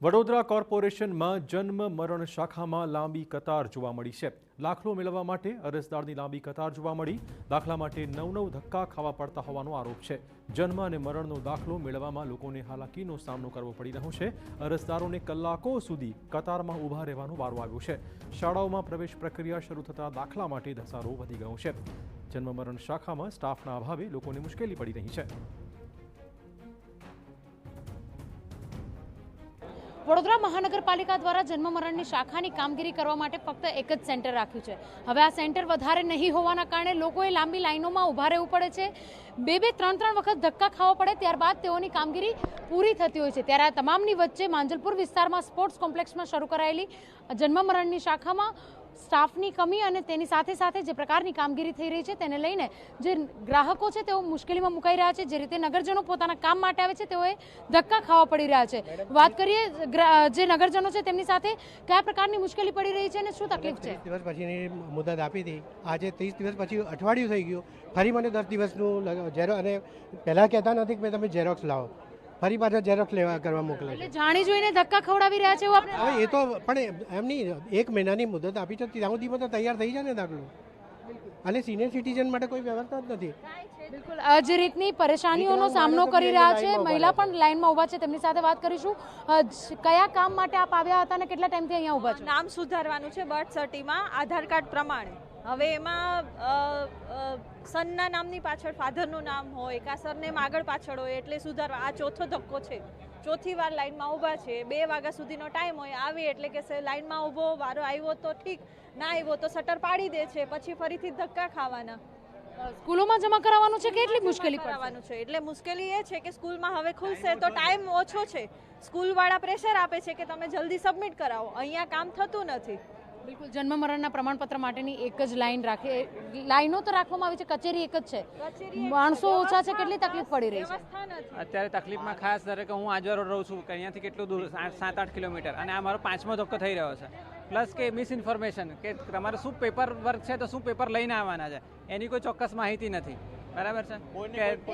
વડોદરા કોર્પોરેશનમાં જન્મ મરણ શાખામાં લાંબી કતાર જોવા મળી છે। દાખલો મેળવવા માટે અરજદારની લાંબી કતાર જોવા મળી। દાખલા માટે નવ ધક્કા ખાવા પડતા હોવાનો આરોપ છે। જન્મ અને મરણનો દાખલો મેળવવામાં લોકોને હાલાકીનો સામનો કરવો પડી રહ્યો છે। અરજદારોને કલાકો સુધી કતારમાં ઊભા રહેવાનો વારો આવ્યો છે। શાળાઓમાં પ્રવેશ પ્રક્રિયા શરૂ થતાં દાખલા માટે ધસારો વધી ગયો છે। જન્મ મરણ શાખામાં સ્ટાફના અભાવે લોકોને મુશ્કેલી પડી રહી છે। વડોદરા મહાનગરપાલિકા દ્વારા જન્મ મરણની શાખાની કામગીરી કરવા માટે ફક્ત એક જ સેન્ટર રાખ્યું છે। હવે આ સેન્ટર વધારે નહીં હોવાના કારણે લોકોએ લાંબી લાઈનોમાં ઊભા રહેવું પડે છે। બે ત્રણ વખત ધક્કા ખાવા પડે ત્યારબાદ તેઓની કામગીરી પૂરી થતી હોય છે। ત્યારે આ તમામની વચ્ચે માંજલપુર વિસ્તારમાં સ્પોર્ટ્સ કોમ્પ્લેક્સમાં શરૂ કરાયેલી જન્મ મરણની શાખામાં સ્ટાફની કમી અને તેની સાથે સાથે જે પ્રકારની કામગીરી થઈ રહી છે તેને લઈને જે ગ્રાહકો છે તેઓ મુશ્કેલીમાં મુકાઈ રહ્યા છે। જે રીતે નગરજનો પોતાના કામ માટે આવે છે તેઓએ ધક્કા ખાવા પડી રહ્યા છે। વાત કરીએ જે નગરજનો છે તેમની સાથે કયા પ્રકારની મુશ્કેલી પડી રહી છે અને શું તકલીફ છે। 30 દિવસ પછીની મુદત આપી હતી, આજે 30 દિવસ પછી અઠવાડિયું થઈ ગયું, ફરી મને 10 દિવસનું ઝેરો અને પહેલાં કહેતા નથી કે તમે ઝેરોક્સ લાવો, ફરી પાછા ઝેરોક્સ લેવા કરવા મોકલે છે। જાણી જોઈને ધક્કા ખવડાવી રહ્યા છે એવું આપણે હવે એ તો પણ એમની 1 મહિનાની મુદત આપી છે, ત્યાં સુધીમાં તો તૈયાર થઈ જાય ને દાખલો। અને સિનિયર સિટીઝન માટે કોઈ વ્યવસ્થા જ નથી। બિલકુલ જે રીતની પરેશાનીઓનો સામનો કરી રહ્યા છે મહિલા પણ લાઈનમાં ઊભા છે, તેમની સાથે વાત કરીશું। કયા કામ માટે આપ આવ્યા હતા અને કેટલા ટાઈમથી અહીંયા ઊભા છો? નામ સુધારવાનું છે બર્થ સર્ટિમાં આધાર કાર્ડ પ્રમાણે। હવે એમાં સનના નામની પાછળ ફાધરનું નામ હોય, કા સરનેમ આગળ પાછળ હોય, એટલે સુધારવા આ ચોથો ધક્કો છે। ચોથી વાર લાઈનમાં ઊભા છે, 2 વાગ્યા સુધીનો ટાઈમ હોય, આવે એટલે કે લાઈનમાં ઊભો, વારો આવ્યો તો ઠીક, ના આવ્યો તો શટર પાડી દે છે, પછી ફરીથી ધક્કા ખાવાના। સ્કૂલોમાં જમા કરાવવાનું છે કે એટલી મુશ્કેલી કરાવવાનું છે, એટલે મુશ્કેલી એ છે કે સ્કૂલમાં હવે ખુલશે તો ટાઈમ ઓછો છે, સ્કૂલવાળા પ્રેશર આપે છે કે તમે જલ્દી સબમિટ કરાવો, અહીંયા કામ થતું નથી। બિલકુલ જન્મ મરણના પ્રમાણપત્ર માટેની એક જ લાઈન રાખી, લાઈનો તો રાખવામાં આવી છે, કચેરી એક જ છે, માણસો ઓછા છે, કેટલી તકલીફ પડી રહી છે અત્યારે? તકલીફમાં ખાસ ધારે કે હું આજવા રોડ રહું છું, કે અહીંયાથી કેટલું દૂર 7-8 કિલોમીટર, અને આ મારો 5મો ધક્કો થઈ રહ્યો છે। પ્લસ કે મિસઇન્ફોર્મેશન કે તમારે શું પેપર વર્ક છે તો શું પેપર લઈને આવવાના છે એની કોઈ ચોક્કસ માહિતી નથી, બરાબર છે।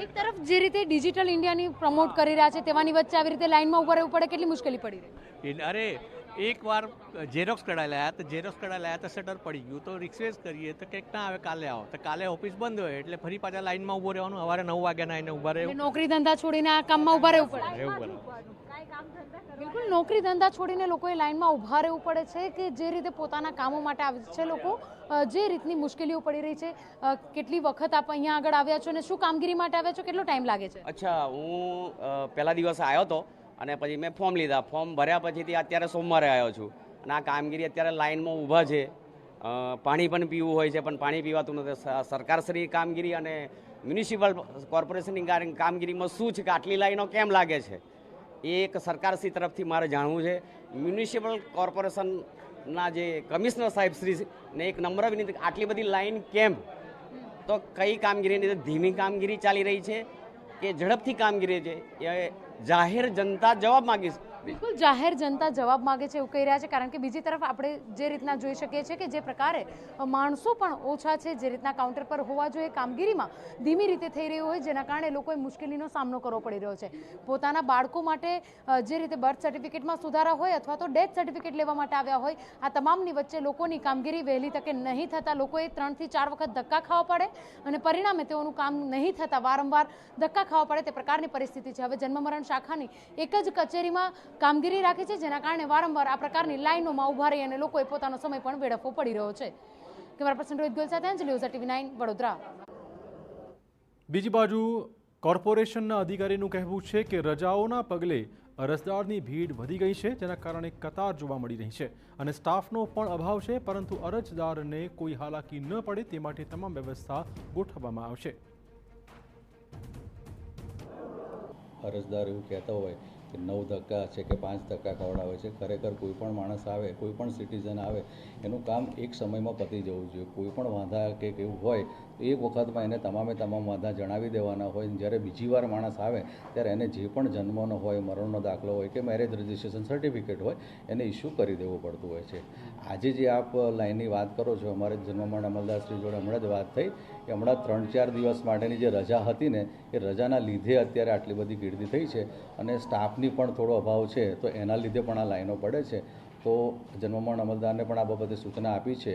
એક તરફ જે રીતે ડિજિટલ ઇન્ડિયાની પ્રમોટ કરી રહ્યા છે તેવાની વચ્ચે આવી રીતે લાઈનમાં ઉભા રહેવું પડે, કેટલી મુશ્કેલી પડી રહી? અરે એકવાર ઝેરોક્સ કઢાઈ લાયા તો શટર પડી ગયું, તો રિક્વેસ્ટ કરીએ તો કંઈક ના આવે, કાલે આવો, તો કાલે ઓફિસ બંધ હોય એટલે ફરી પાછા લાઈનમાં ઊભો રહેવાનું, સવારે 9 વાગ્યાના આવીને ઊભા રહેવું, નોકરી ધંધા છોડીને આ કામમાં ઊભા રહેવું પડે। બિલકુલ નોકરી ધંધા છોડીને લોકોએ લાઈનમાં ઊભા રહેવું પડે છે કે જે રીતે પોતાના કામો માટે આવે છે લોકો, જે રીતની મુશ્કેલીઓ પડી રહી છે। કેટલી વખત આપ અહીંયા આગળ આવ્યા છો અને શું કામગીરી માટે આવ્યા છો, કેટલો ટાઈમ લાગે છે? અચ્છા, હું પહેલા દિવસે આવ્યો હતો અને પછી મેં ફોર્મ લીધા, ફોર્મ ભર્યા પછીથી અત્યારે સોમવારે આવ્યો છું, અને આ કામગીરી અત્યારે લાઈનમાં ઊભા છે। પાણી પણ પીવું હોય છે પણ પાણી પીવાતું નથી। સરકારશ્રી કામગીરી અને મ્યુનિસિપલ કોર્પોરેશનની કામગીરીમાં શું છે કે આટલી લાઈનો કેમ લાગે છે, એ એક સરકારશ્રી તરફથી મારે જાણવું છે। મ્યુનિસિપલ કોર્પોરેશનના જે કમિશનર સાહેબ શ્રીને એક નમ્ર વિનંતી, આટલી બધી લાઈન કેમ? તો કઈ કામગીરીની ધીમી કામગીરી ચાલી રહી છે કે ઝડપથી કામગીરી છે, એ જાહેર જનતા જવાબ માંગીશ। બિલકુલ જાહેર જનતા જવાબ માંગે છે એવું કહી રહ્યા છે, કારણ કે બીજી તરફ આપણે જે રીતના જોઈ શકીએ છીએ કે જે પ્રકારે માણસો પણ ઓછા છે, જે રીતના કાઉન્ટર પર હોવા જોઈએ, કામગીરીમાં ધીમી રીતે થઈ રહ્યું હોય, જેના કારણે લોકોએ મુશ્કેલીનો સામનો કરવો પડી રહ્યો છે। પોતાના બાળકો માટે જે રીતે બર્થ સર્ટિફિકેટમાં સુધારા હોય અથવા તો ડેથ સર્ટિફિકેટ લેવા માટે આવ્યા હોય, આ તમામની વચ્ચે લોકોની કામગીરી વહેલી તકે નહીં થતાં લોકોએ 3 થી 4 વખત ધક્કા ખાવા પડે અને પરિણામે તેઓનું કામ નહીં થતાં વારંવાર ધક્કા ખાવા પડે, તે પ્રકારની પરિસ્થિતિ છે। હવે જન્મ મરણ શાખાની એક જ કચેરીમાં કામગીરી રાખી છે, જેના કારણે વારંવાર આ પ્રકારની લાઈનોમાં ઊભા રહી અને લોકોએ પોતાનો સમય પણ વેડફવો પડી રહ્યો છે। કેમેરા પર્સન રોહિત ગોલ સાથે અંજલિ ઓઝા, TV9 વડોદરા। બીજી બાજુ કોર્પોરેશનના અધિકારીનું કહેવું છે કે રજાઓના પગલે અરજદારની ભીડ વધી ગઈ છે, જેના કારણે કતાર જોવા મળી રહી છે અને સ્ટાફનો પણ અભાવ છે, પરંતુ અરજદારને કોઈ હાલાકી ન પડે તે માટે તમામ વ્યવસ્થા ગોઠવવામાં આવશે। અરજદાર એવું કહેતા હોય કે 9 ધક્કા છે કે 5 ધક્કા ખવડાવે છે, ખરેખર કોઈ પણ માણસ આવે, કોઈ પણ સિટીઝન આવે, એનું કામ એક સમયમાં પતી જવું જોઈએ। કોઈ પણ વાંધા કે એવું હોય એક વખતમાં એને તમામે તમામ વાંધા જણાવી દેવાના હોય. જ્યારે બીજી વાર માણસ આવે ત્યારે એને જે પણ જન્મનો હોય, મરણનો દાખલો હોય કે મેરેજ રજિસ્ટ્રેશન સર્ટિફિકેટ હોય એને ઇસ્યુ કરી દેવું પડતું હોય છે. આજે જે આપ લાઇનની વાત કરો છો, અમારે જન્મમાં અમલદારશ્રી જોડે હમણાં જ વાત થઈ કે હમણાં 3-4 દિવસ માટેની જે રજા હતી ને એ રજાના લીધે અત્યારે આટલી બધી ગીર્દી થઈ છે અને સ્ટાફની પણ થોડો અભાવ છે, તો એના લીધે પણ આ લાઈનો પડે છે. તો જન્મમાં અમલદારને પણ આ બાબતે સૂચના આપી છે.